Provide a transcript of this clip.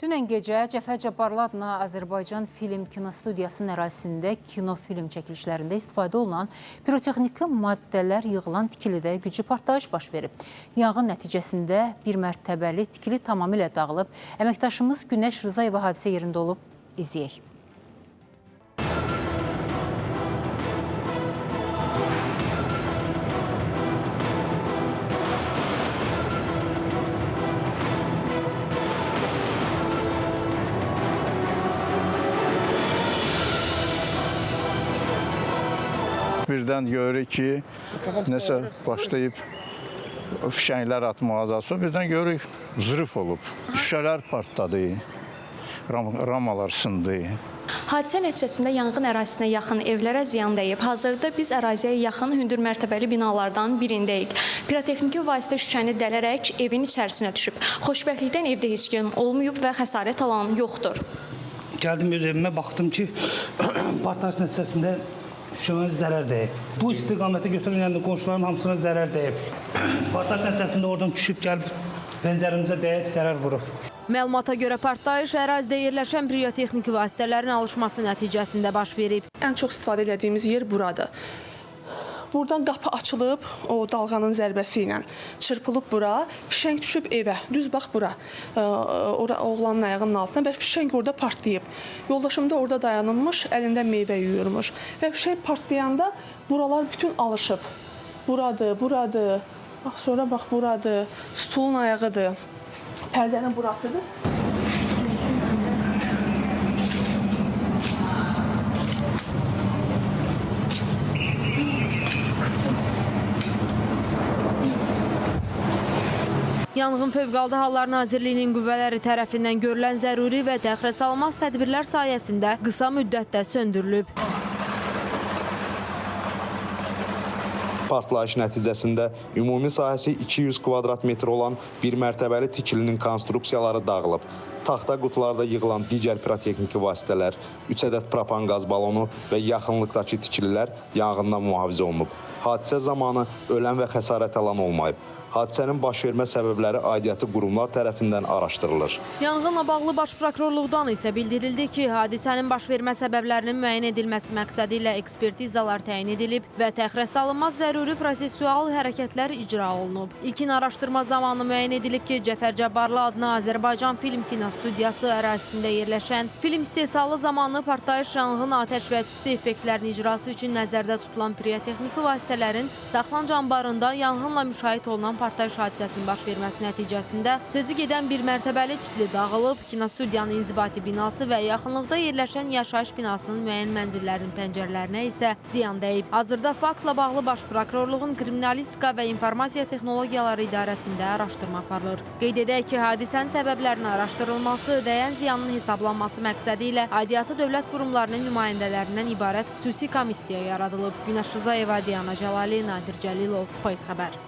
Dünən gecə Cəfər Cabbarlı adına Azərbaycan Film Kinostudiyasının ərazisində kinofilm çəkilişlərində istifadə olunan pirotexniki maddələr yığılan tikilidə güclü partlayış baş verib. Yanğın nəticəsində bir mərtəbəli tikili tamamilə dağılıb. Əməkdaşımız Günəş Rızayeva hadisə yerində olub. İzləyək. Birdən görürük ki, nəsə başlayıb fişənglər atmağa azalsa, birdən görürük zırf olub. Şüşələr partladı, ramalar sındı. Hadisə nəticəsində yanğın ərazisinə yaxın evlərə ziyan dəyib. Hazırda biz əraziyə yaxın hündür mərtəbəli binalardan birindəyik. Pirotexniki vasitə şüşəni dələrək evin içərisinə düşüb. Xoşbəxtlikdən evdə heç kim olmayıb və xəsarət alan yoxdur. Gəldim öz evimə, baxdım ki, partlayış nəticəsində şüşəmə zərər dəyib. Bu istiqamətə götürülən qonşuların hamısına zərər dəyib. Partlayış nəticəsində oradan düşüb gəlib pəncərəmizə dəyib zərər vurub. Məlumata görə partlayış ərazidə yerləşən pirotexniki vasitələrin alışması nəticəsində baş verib. Ən çox istifadə edədiyimiz yer buradır. Buradan qapı açılıb, o dalğanın zərbəsi ilə çırpılıb bura, fişəng düşüb evə, düz bax bura, oğlanın ayağının altına və fişəng orada partlayıb. Yoldaşım da orada dayanılmış, əlində meyvə yuyurmuş və fişəng partlayanda buralar bütün alışıb. Buradır, buradır, sonra bax buradır, stulun ayağıdır, pərdənin burasıdır. Yanğın Fövqəladə Hallar Nazirliyinin qüvvələri tərəfindən görülən zəruri və təxirəsalınmaz tədbirlər sayəsində qısa müddətdə söndürülüb. Partlayış nəticəsində ümumi sahəsi 200 kvadrat metr olan bir mərtəbəli tikilinin konstruksiyaları dağılıb. Taxta qutularda yığılan digər pirotexniki vasitələr, 3 ədəd propan qaz balonu və yaxınlıqdakı tikililər yanğından mühafizə olunub. Hadisə zamanı ölən və xəsarət alan olmayıb. Hadisənin baş vermə səbəbləri aidiyyatı qurumlar tərəfindən araşdırılır. Yanğınla bağlı Baş Prokurorluqdan isə bildirildi ki, hadisənin baş vermə səbəblərinin müəyyən edilməsi məqsədi ilə ekspertizalar təyin edilib və təxirəsalınmaz zəruri prosesual hərəkətlər icra olunub. İlkin araşdırma zamanı müəyyən edilib ki, Cəfər Cabbarlı adına Azərbaycan Film Kinostudiyası ərazisində yerləşən film istehsalı zamanı partlayış, yanğın, atəş və tüstü effektlərinin icrası üçün nəzərdə tutulan pirotexniki vasitələrin saxlanıc anbarında yanğınla müşahidə olunan partlayış hadisəsinin baş verməsi nəticəsində sözü gedən bir mərtəbəli tikili dağılıb, kinostudiyanın inzibati binası və yaxınlıqda yerləşən yaşayış binasının müəyyən mənzillərin pəncərələrinə isə ziyan dəyib. Hazırda faktla bağlı Baş Prokurorluğun Kriminalistika və İnformasiya Texnologiyaları İdarəsində araşdırma aparılır. Qeyd edək ki, hadisənin səbəblərinin araşdırılması, dəyən ziyanın hesablanması məqsədi ilə aidiyyatı dövlət qurumlarının nümayəndələrindən ibarət xüsusi komissiya yaradılıb. Günəş Rızayeva, Diana Cəlali, Nadir Cəlilov, Space xəbər.